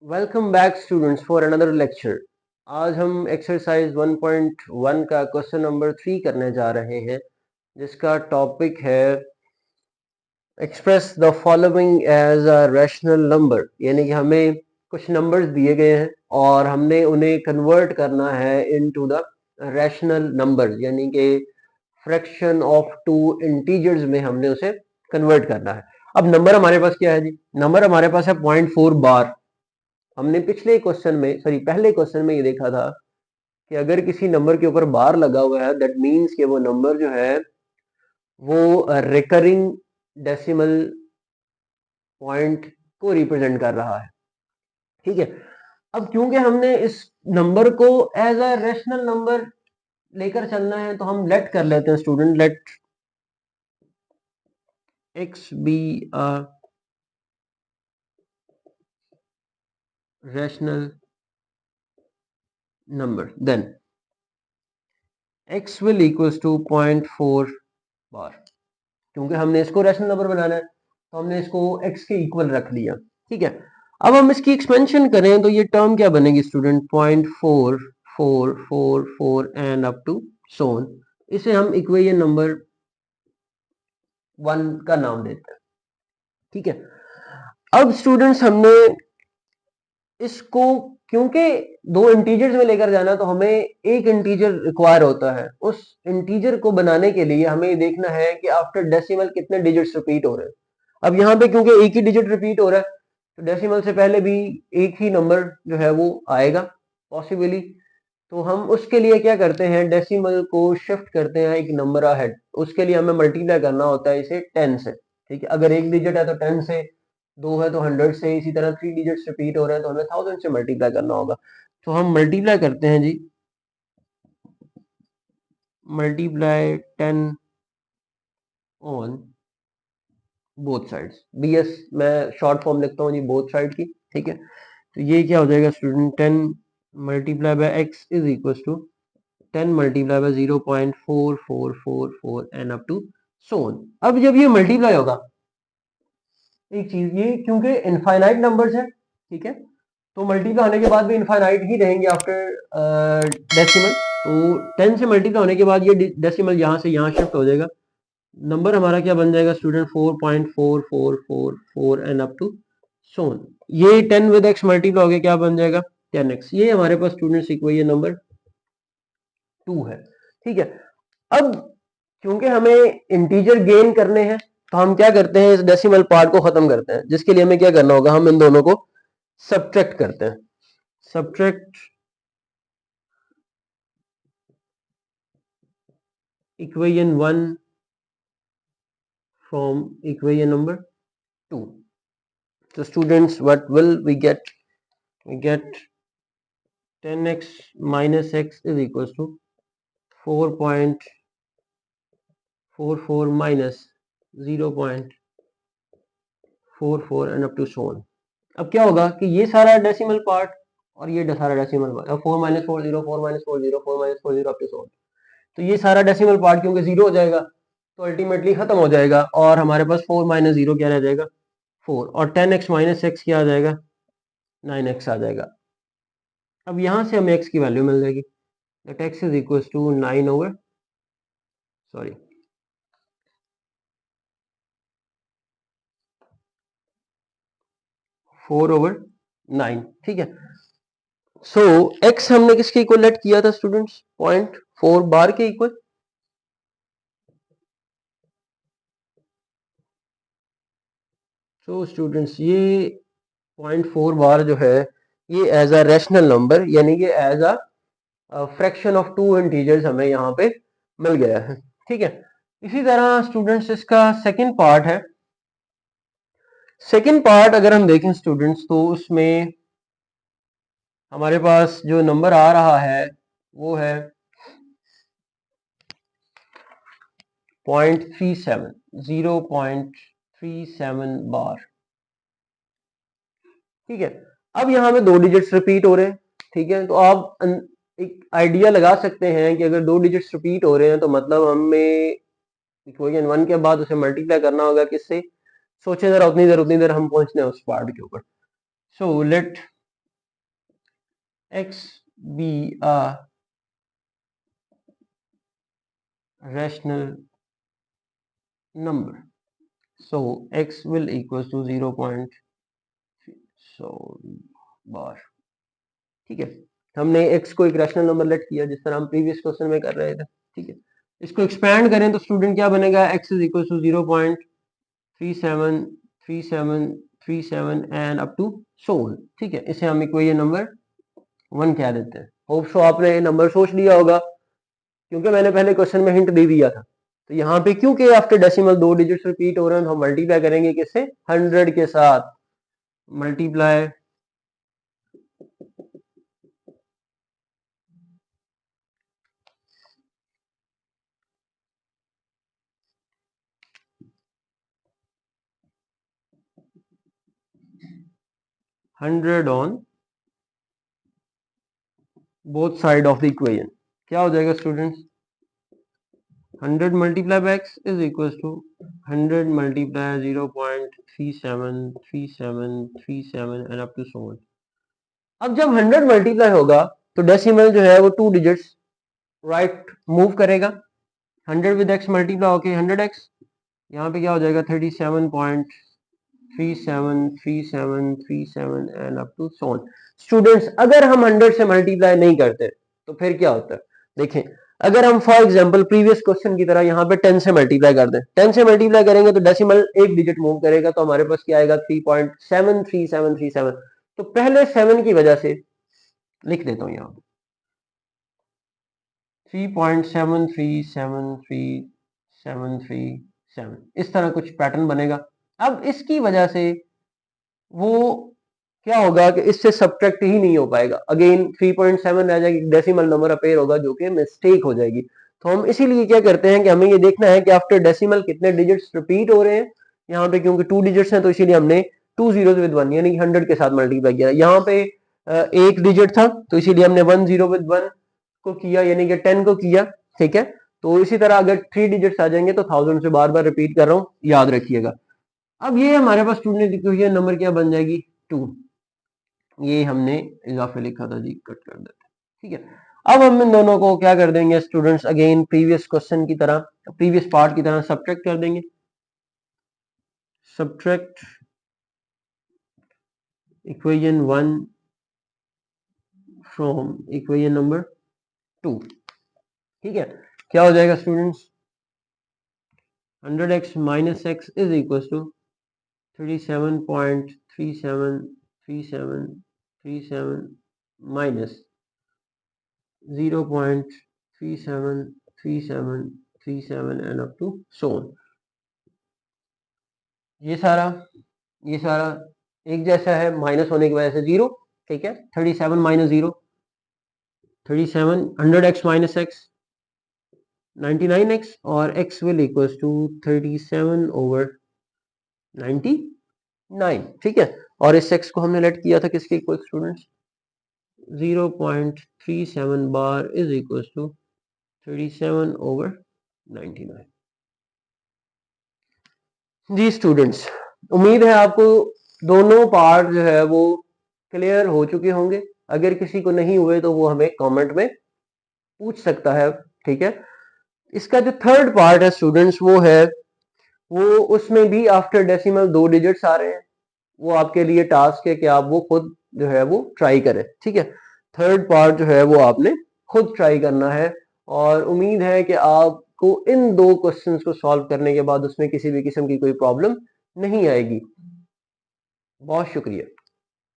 Welcome back students for another lecture. आज हम exercise 1.1 का क्वेश्चन नंबर 3 करने जा रहे हैं, जिसका टॉपिक है express the following as a rational number. यानी कि हमें कुछ नंबर्स दिए गए हैं और हमने उन्हें कन्वर्ट करना है इनटू द रैशनल नंबर, यानी कि फ्रैक्शन ऑफ टू इंटीजर्स में हमने उसे कन्वर्ट करना है। अब नंबर हमारे पास क्या है जी? नंबर हमारे पास है 0.4 बार। हमने पहले क्वेश्चन में ये देखा था कि अगर किसी नंबर के ऊपर बार लगा हुआ है, दैट मीन्स कि वो नंबर जो है वो रिकरिंग डेसिमल पॉइंट को रिप्रेजेंट कर रहा है। ठीक है। अब क्योंकि हमने इस नंबर को एज अ रेशनल नंबर लेकर चलना है, तो हम लेट कर लेते हैं student, let x be a rational number, then x will equals to 0.4 bar. क्योंकि हमने इसको रैशनल नंबर बनाना है, तो हमने इसको x के इक्वल रख लिया। ठीक है। अब हम इसकी एक्सपेंशन करें तो ये टर्म क्या बनेगी स्टूडेंट? 0.4444 एंड अप टू सोन। इसे हम इक्वेशन नंबर 1 का नाम देते हैं। ठीक है। अब स्टूडेंट्स हमने इसको, क्योंकि दो इंटीजर्स में लेकर जाना, तो हमें एक इंटीजर रिक्वायर होता है। उस इंटीजर को बनाने के लिए हमें देखना है कि आफ्टर डेसिमल कितने डिजिट्स रिपीट हो रहे हैं। अब यहाँ पे क्योंकि एक ही डिजिट रिपीट हो रहा है, तो डेसिमल से पहले भी एक ही नंबर जो है वो आएगा पॉसिबली। तो हम उसके लिए क्या करते हैं, डेसिमल को शिफ्ट करते हैं एक नंबर अहेड। उसके लिए हमें मल्टीप्लाई करना होता है इसे 10 से। ठीक है। अगर एक डिजिट है तो 10 से, दो है तो 100 से, इसी तरह 3 डिजिट्स रिपीट हो रहे हैं तो हमें 1000 से मल्टीप्लाई करना होगा। तो हम मल्टीप्लाई करते हैं जी, multiply 10 on both sides. BS मैं शॉर्ट फॉर्म लिखता हूँ जी बोथ साइड की। ठीक है। तो ये क्या हो जाएगा student? 10 multiply by x is equal to 10 multiply by 0.4444 and up to so on. अब जब ये मल्टीप्लाई होगा, एक चीज ये, क्योंकि इनफाइनाइट नंबर्स है, ठीक है, तो मल्टीप्लाई होने के बाद भी इनफाइनाइट ही रहेंगे आफ्टर डेसिमल। तो 10 से मल्टीप्लाई होने के बाद ये डेसिमल यहाँ से यहाँ शिफ्ट हो जाएगा। नंबर हमारा क्या बन जाएगा स्टूडेंट? 4.4444 एंड अप टू सोन। ये 10 विद x मल्टीप्लाई हो गया, क्या बन जाएगा? 10x। ये हमारे पास स्टूडेंट्स इक्वेशन नंबर 2 है। ठीक है। अब क्योंकि हमें इंटीजर गेन करने हैं, तो हम क्या करते हैं, इस डेसिमल पार्ट को खत्म करते हैं, जिसके लिए हमें क्या करना होगा, हम इन दोनों को सब्ट्रैक्ट करते हैं। Subtract equation 1 from equation number 2। So students, what will we get? We get 10x minus x is equals to 4.44 minus 0.44 and up to so on. अब क्या होगा कि ये सारा डेसिमल पार्ट और ये सारा डेसिमल पार्ट, अब 4 minus 4 0, 4 minus 4 0, 4 minus 4 0 up to so on. तो ये सारा डेसिमल पार्ट क्योंकि जीरो हो जाएगा, तो अल्टीमेटली खत्म हो जाएगा और हमारे पास 4 माइनस 0 क्या रह जाएगा? 4। और 10x माइनस x क्या आ जाएगा? 9x आ जाएगा। अब यहां से हमें x की वैल्यू मिल जाएगी, that x is equal to 9 over, sorry 4 over 9। ठीक है। सो x हमने किसके इक्वल लेट किया था स्टूडेंट्स? 0.4 बार के इक्वल। सो स्टूडेंट्स ये 0.4 बार जो है, ये एज अ रैशनल नंबर, यानी कि as a fraction of two integers हमें यहाँ पे मिल गया है। ठीक है। इसी तरह स्टूडेंट्स इसका सेकंड पार्ट है। सेकंड पार्ट अगर हम देखें स्टूडेंट्स, तो उसमें हमारे पास जो नंबर आ रहा है वो है 0.37, 0.37 बार। ठीक है। अब यहाँ पे दो डिजिट्स रिपीट हो रहे हैं। ठीक है। तो आप एक आइडिया लगा सकते हैं कि अगर दो डिजिट्स रिपीट हो रहे हैं, तो मतलब हमें इक्वेशन 1 के बाद उसे मल्टीप्लाई करना होगा किससे? सोचे जरा, उतनी देर हम पहुंचने हैं उस पार्ट के ऊपर। So let x be a rational number, so x will equals to 0.3 बार। ठीक है, हमने x को एक रैशनल नंबर लेट किया जिस तरह हम प्रीवियस क्वेश्चन में कर रहे थे। ठीक है, इसको एक्सपैंड करें तो स्टूडेंट क्या बनेगा, x is equal to 0.373737 and up to so on. ठीक है, इसे हम इक्वेशन नंबर 1 कह देते हैं। होप सो आपने ये नंबर सोच लिया होगा क्योंकि मैंने पहले क्वेश्चन में हिंट दे दिया था। तो यहाँ पे क्योंकि आफ्टर डेसिमल 2 डिजिट्स रिपीट हो रहे हैं तो हम मल्टीप्लाई करेंगे किससे, 100 के साथ। Multiply 100 on both side of the equation. क्या हो जाएगा students, 100 multiply by x is equal to 100 multiply 0.373737 and up to so on. अब जब 100 मल्टीप्लाई होगा तो डेसिमल जो है वो 2 डिजिट्स राइट मूव करेगा। 100 विद x मल्टीप्लाई होके 100x, यहाँ पे क्या हो जाएगा 37.373737 and up to so on. Students अगर हम 100 से मल्टीप्लाई नहीं करते तो फिर क्या होता है, देखें अगर हम फॉर एग्जांपल प्रीवियस क्वेश्चन की तरह यहाँ पे 10 से मल्टीप्लाई कर दें, 10 से मल्टीप्लाई करेंगे तो डेसिमल एक डिजिट मूव करेगा तो हमारे पास क्या आएगा 3.73737। तो पहले 7 की वजह से लिख देता हूँ यहाँ 3.73737, इस तरह कुछ पैटर्न बनेगा। अब इसकी वजह से वो क्या होगा कि इससे सब्ट्रैक्ट ही नहीं हो पाएगा, अगेन 3.7 रह जाएगी, डेसिमल नंबर अपेयर होगा जो कि मिस्टेक हो जाएगी। तो हम इसीलिए क्या करते हैं कि हमें ये देखना है कि आफ्टर डेसिमल कितने डिजिट्स रिपीट हो रहे हैं। यहाँ पे क्योंकि 2 डिजिट्स हैं तो इसीलिए हमने 2 zeros विद 1 यानी 100 के साथ मल्टीप्लाई किया। यहाँ पे एक डिजिट था तो इसीलिए हमने 1 0 विद 1 को किया यानी कि 10 को किया। ठीक है, तो इसी तरह अगर 3 डिजिट्स आ जाएंगे तो 1000 से बार बार रिपीट कर रहा हूँ, याद रखिएगा। अब ये हमारे पास स्टूडेंट इक्वेशन नंबर क्या बन जाएगी 2। ये हमने इजाफे लिखा था जी, कट कर देते। ठीक है, अब हम इन दोनों को क्या कर देंगे स्टूडेंट्स, अगेन प्रीवियस क्वेश्चन की तरह, प्रीवियस पार्ट की तरह सब्ट्रैक्ट कर देंगे। Subtract equation 1 from equation number 2। ठीक है, क्या हो जाएगा students, 100x minus x is equal to 37.373737 minus 0.373737 and up to so on. ये सारा एक जैसा है, माइनस होने की वजह से 0। ठीक है, 37 minus 0 37, 100x minus x 99x और x will equals to 37 over 99। ठीक है, और इस x को हमने लेट किया था किसके equal students, 0.37 bar is equals to 37 over 99। जी स्टूडेंट्स, उम्मीद है आपको दोनों पार्ट जो है वो क्लियर हो चुके होंगे। अगर किसी को नहीं हुए तो वो हमें कमेंट में पूछ सकता है। ठीक है, इसका जो थर्ड पार्ट है स्टूडेंट्स वो है, वो उसमें भी आफ्टर डेसिमल 2 डिजिट्स आ रहे हैं। वो आपके लिए टास्क है कि आप वो खुद जो है वो ट्राई करें। ठीक है, थर्ड पार्ट जो है वो आपने खुद ट्राई करना है और उम्मीद है कि आपको इन 2 क्वेश्चंस को सॉल्व करने के बाद उसमें किसी भी किस्म की कोई प्रॉब्लम नहीं आएगी। बहुत शुक्रिया।